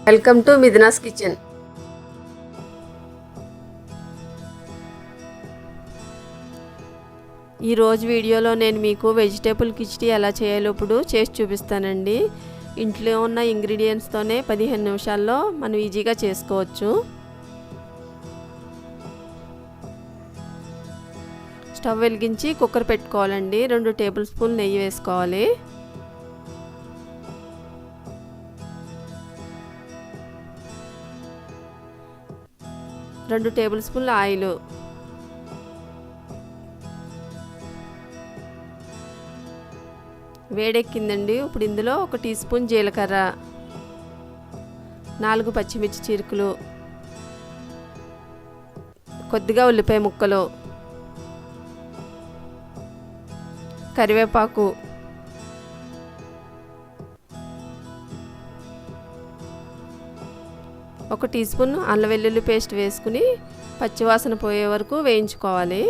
Welcome to Mithuna's kitchen. ఈరోజు వీడియోలో నేను మీకు వెజిటేబుల్ కిచ్డీ ఎలా చేయాలో ఇప్పుడు చేసి చూపిస్తానండి. ఇంట్లో ఉన్న ఇంగ్రీడియంట్స్తోనే 15 నిమిషాల్లో మనం ఈజీగా చేసుకోవచ్చు. స్టవ్ వెలిగించి కుక్కర్ పెట్టుకోవాలండి. 2 టేబుల్ స్పూన్ నెయ్యి వేసుకోవాలి. రెండు టేబుల్ స్పూన్ల ఆయిల్, వేడెక్కిందండి. ఇప్పుడు ఇందులో 1 టీ స్పూన్ జీలకర్ర, 4 పచ్చిమిర్చి చీరుకులు, కొద్దిగా ఉల్లిపాయ ముక్కలు, కరివేపాకు, ఒక టీ స్పూన్ అల్లం వెల్లుల్లి పేస్ట్ వేసుకుని పచ్చివాసన పోయే వరకు వేయించుకోవాలి.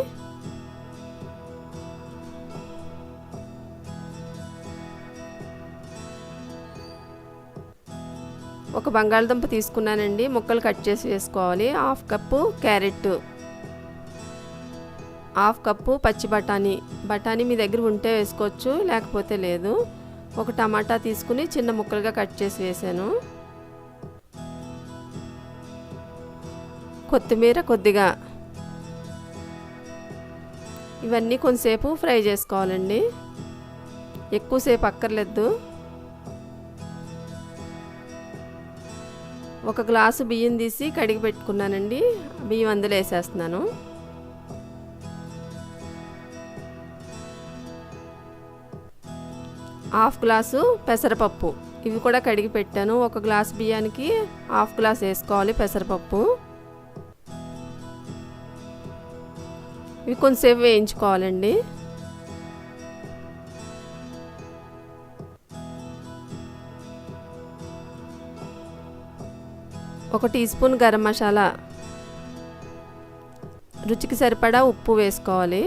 ఒక బంగాళదుంప తీసుకున్నానండి, ముక్కలు కట్ చేసి వేసుకోవాలి. 1/2 కప్పు క్యారెట్, 1/2 కప్పు పచ్చి బఠానీ. బఠానీ మీ దగ్గర ఉంటే వేసుకోవచ్చు, లేకపోతే లేదు. ఒక టమాటా తీసుకుని చిన్న ముక్కలుగా కట్ చేసి వేసాను. కొత్తిమీర కొద్దిగా. ఇవన్నీ కొంచెంసేపు ఫ్రై చేసుకోవాలండి, ఎక్కువసేపు అక్కర్లేదు. ఒక గ్లాసు బియ్యం తీసి కడిగి పెట్టుకున్నానండి, బియ్యం అందులో వేసేస్తున్నాను. హాఫ్ గ్లాసు పెసరపప్పు, ఇవి కూడా కడిగి పెట్టాను. ఒక గ్లాసు బియ్యానికి 1/2 గ్లాస్ వేసుకోవాలి పెసరపప్పు. ఇవి కొంచెంసేపు వేయించుకోవాలండి. ఒక టీ స్పూన్ గరం మసాలా, రుచికి సరిపడా ఉప్పు వేసుకోవాలి.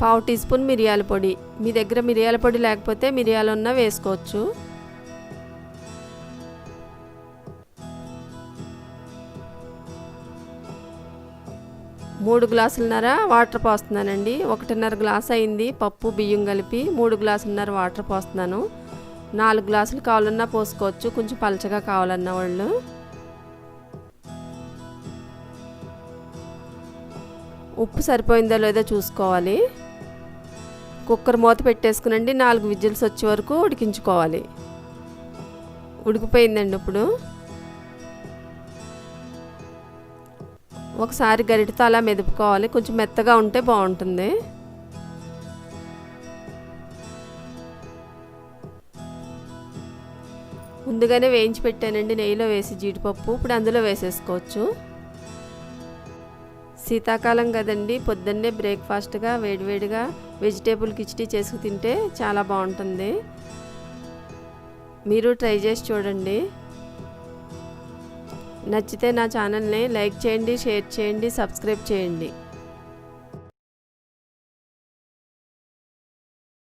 పావు టీ స్పూన్ మిరియాల పొడి, మీ దగ్గర మిరియాల పొడి లేకపోతే మిరియాలు ఉన్నా వేసుకోవచ్చు. మూడు గ్లాసులన్నర వాటర్ పోస్తున్నానండి. 1.5 గ్లాస్ అయింది పప్పు బియ్యం కలిపి. 3 గ్లాసులన్నర వాటర్ పోస్తున్నాను. 4 గ్లాసులు కావాలన్నా పోసుకోవచ్చు, కొంచెం పలచగా కావాలన్న వాళ్ళు. ఉప్పు సరిపోయిందో లేదో చూసుకోవాలి. కుక్కర్ మూత పెట్టేసుకునండి, 4 విజిల్స్ వచ్చే వరకు ఉడికించుకోవాలి. ఉడికిపోయిందండి. ఇప్పుడు ఒకసారి గరిటెతో అలా మెదుపుకోవాలి, కొంచెం మెత్తగా ఉంటే బాగుంటుంది. ముందుగానే వేయించి పెట్టానండి నెయ్యిలో వేసి జీడిపప్పు. ఇప్పుడు అందులో వేసేసుకోవచ్చు. శీతాకాలం కదండి, పొద్దున్నే బ్రేక్ఫాస్ట్గా వేడివేడిగా వెజిటేబుల్ కిచ్డీ చేసుకు తింటే చాలా బాగుంటుంది. మీరు ట్రై చేసి చూడండి. నచ్చితే నా ఛానల్ని లైక్ చేయండి, షేర్ చేయండి, సబ్స్క్రైబ్ చేయండి.